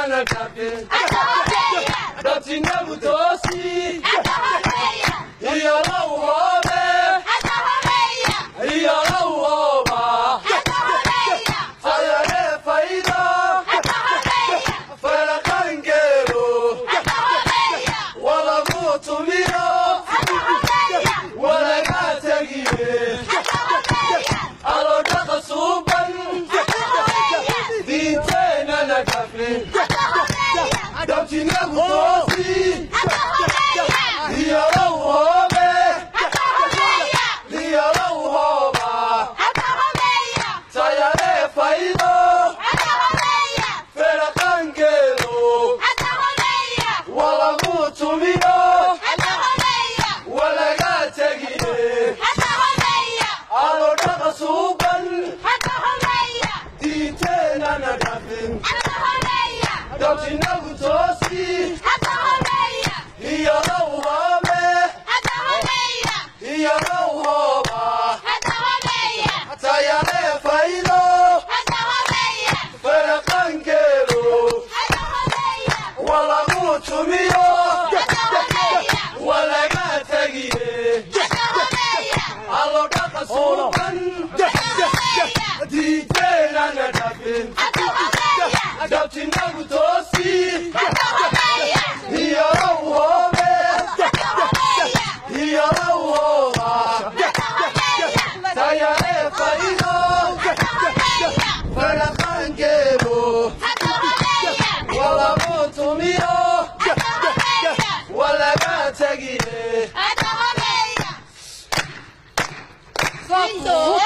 na kafin Dati na butosi Iyo la uhobe Iyo la uhoba Sayare faida Fala kangero Wala mutumiro Wala gatagire Alo daka suban Dintena na kafin Dati na butosi Iyo la uhobe Iyo la uhoba Sayare faida Fala kangero Wala mutumiro Wala gatagire Alo daka suban Dintena na kafin Dati na butosi Iyo la uhobe Iyo la uhoba Sayare faida Fala kangero Wala mutumiro Wala gatagire Alo daka suban Dintena na kafin Dati na butosi Iyo la uhobe Iyo la uhoba Sayare faida Fala kangero Wala mutumiro Wala gatagire Lindo.